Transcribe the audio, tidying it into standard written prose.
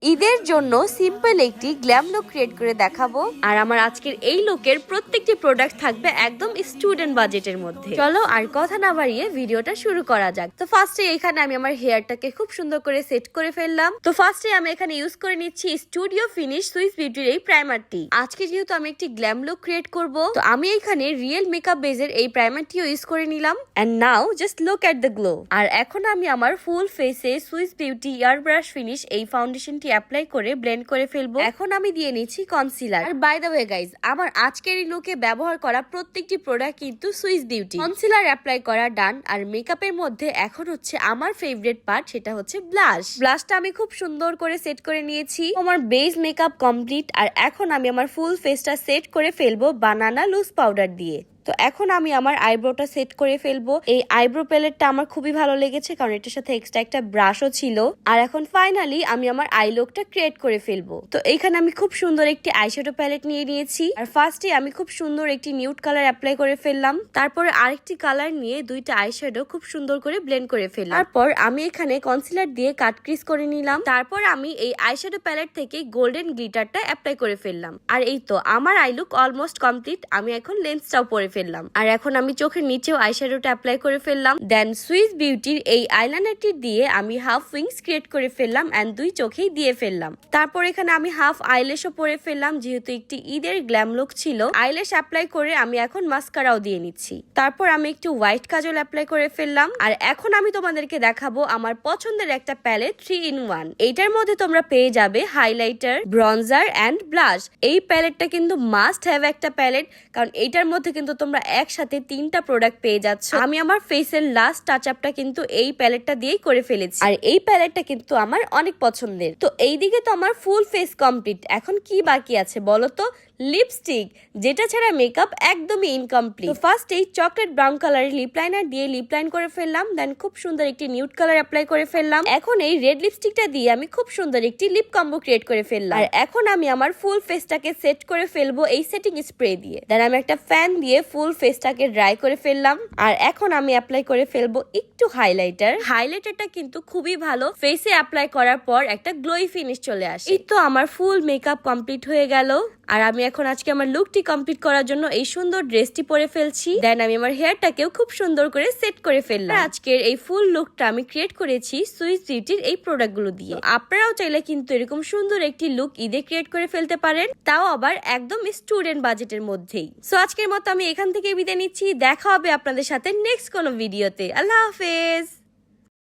ঈদের জন্য সিম্পল একটি গ্ল্যাম লুক ক্রিয়েট করে দেখাবো। আর আমার আজকের এই লুকের প্রত্যেকটি প্রোডাক্ট থাকবে একদম স্টুডেন্ট বাজেটের মধ্যে। চলো আর কথা না বাড়িয়ে ভিডিওটা শুরু করা যাক। তো ফার্স্টে এখানে আমি আমার হেয়ারটাকে খুব সুন্দর করে সেট করে ফেললাম। তো ফার্স্টে আমি এখানে ইউজ করে নিচ্ছি স্টুডিও ফিনিশ সুইস বিউটির এই প্রাইমারটি। আজকে যেহেতু আমি একটি গ্ল্যাম লুক ক্রিয়েট করব, তো আমি এখানে রিয়েল মেকআপ বেজের এই প্রাইমারটিও ইউজ করে নিলাম। And now just look at the glow. আর এখন আমি আমার ফুল ফেসে Swiss beauty air brush finish এই ফাউন্ডেশনটি অ্যাপ্লাই করে ব্লেন্ড করে ফেলবো। এখন আমি দিয়ে নিচ্ছি কনসিলার। আর বাই দ্য ওয়ে গাইজ, আমার আজকের এই লুকে ব্যবহার করা প্রত্যেকটি প্রোডাক্ট কিন্তু সুইস বিউটি। কনসিলার অ্যাপ্লাই করা ডান। আর মেকআপের মধ্যে এখন হচ্ছে আমার ফেভারিট পার্ট, সেটা হচ্ছে ব্লাশ। ব্লাশটা আমি খুব সুন্দর করে সেট করে নিয়েছি। আমার বেস মেকআপ কমপ্লিট। আর এখন আমি আমার ফুল ফেসটা সেট করে ফেলবো বানানা লুজ পাউডার দিয়ে। তো এখন আমি আমার আইব্রোটা সেট করে ফেলবো। এই আইব্রো প্যালেটটা আমার খুবই ভালো লেগেছে, কারণ এটার সাথে এক্সট্রা একটা ব্রাশও ছিল। আর এখন ফাইনালি আমি আমার আই লুকটা ক্রিয়েট করে ফেলবো। তো এইখানে আমি খুব সুন্দর একটি আইশ্যাডো প্যালেট নিয়ে নিয়েছি। আর ফার্স্টে আমি খুব সুন্দর একটি নিউড কালার অ্যাপ্লাই করে ফেললাম। তারপরে আরেকটি কালার নিয়ে দুইটা আইশ্যাডো খুব সুন্দর করে ব্লেন্ড করে ফেললাম। তারপর আমি এখানে কনসিলার দিয়ে কাট ক্রিজ করে নিলাম। তারপর আমি এই আইশ্যাডো প্যালেট থেকে গোল্ডেন গ্লিটারটা অ্যাপ্লাই করে ফেললাম। আর এই তো আমার আই লুক অলমোস্ট কমপ্লিট। আমি এখন লেন্সটাও পরে ফেললাম। আর এখন আমি চোখের নিচেও আইশ্যাডোটা অ্যাপ্লাই করে ফেললাম। দেন সুইস বিউটির এই আইলাইনারটি দিয়ে আমি হাফ উইংস ক্রিয়েট করে ফেললাম এন্ড দুই চোখেই দিয়ে ফেললাম। তারপর এখানে আমি হাফ আইল্যাশও পরে ফেললাম, যেহেতু একটি ঈদের গ্ল্যাম লুক ছিল। আইল্যাশ অ্যাপ্লাই করে আমি এখন মাস্কারাও দিয়ে নিচ্ছি। তারপর আমি একটু হোয়াইট কাজল অ্যাপ্লাই করে ফেললাম। আর এখন আমি তোমাদেরকে দেখাবো আমার পছন্দের একটা প্যালেট 3-in-1। এইটার মধ্যে তোমরা পেয়ে যাবে হাইলাইটার, ব্রনজার এন্ড ব্লাশ। এই প্যালেটটা কিন্তু মাস্ট হ্যাভ একটা প্যালেট, কারণ এইটার মধ্যে কিন্তু তোমরা একসাথে 3টা প্রোডাক্ট পেয়ে যাচ্ছ। আমি আমার ফেসের লাস্ট টাচ আপটা কিন্তু এই প্যালেটটা দিয়েই করে ফেলেছি। আর এই প্যালেটটা কিন্তু আমার অনেক পছন্দের। তো এইদিকে তো আমার ফুল ফেস কমপ্লিট। এখন কি বাকি আছে বলো তো? লিপস্টিক, যেটা ছাড়া মেকআপ একদমই ইনকমপ্লিট। ফার্স্ট এই চকলেট ব্রাউন কালারের লিপ লাইনার দিয়ে লিপ লাইন করে ফেললাম। দেন খুব সুন্দর একটি নিউড কালার অ্যাপ্লাই করে ফেললাম। এখন এই রেড লিপস্টিকটা দিয়ে আমি খুব সুন্দর একটি লিপ কম্বো ক্রিয়েট করে ফেললাম। আর এখন আমি আমার ফুল ফেসটাকে সেট করে ফেলবো এই সেটিং স্প্রে দিয়ে। দেন আমি একটা ফ্যান দিয়ে ফুল ফেসটাকে ড্রাই করে ফেললাম। আর এখন আমি অ্যাপ্লাই করে ফেলবো একটু হাইলাইটার। হাইলাইটারটা কিন্তু খুবই ভালো, ফেসে অ্যাপ্লাই করার পর একটা গ্লোই ফিনিশ চলে আসে। এই তো আমার ফুল মেকআপ কমপ্লিট হয়ে গেল। আর আমি এখন আজকে আমার লুকটি কমপ্লিট করার জন্য এই সুন্দর ড্রেসটি পরে ফেলছি। দেন আমি আমার হেয়ারটাকেও খুব সুন্দর করে সেট করে ফেললাম। আজকের এই ফুল লুকটা আমি ক্রিয়েট করেছি সুইস বিউটির এই প্রোডাক্টগুলো দিয়ে। আপনারাও চাইলে কিন্তু এরকম সুন্দর একটি লুক ঈদে ক্রিয়েট করে ফেলতে পারেন, তাও আবার একদম স্টুডেন্ট বাজেটের মধ্যেই। সো আজকের মতো আমি এখান থেকে বিদায় নিচ্ছি। দেখা হবে আপনাদের সাথে নেক্সট কোনো ভিডিওতে। আল্লাহ হাফেজ।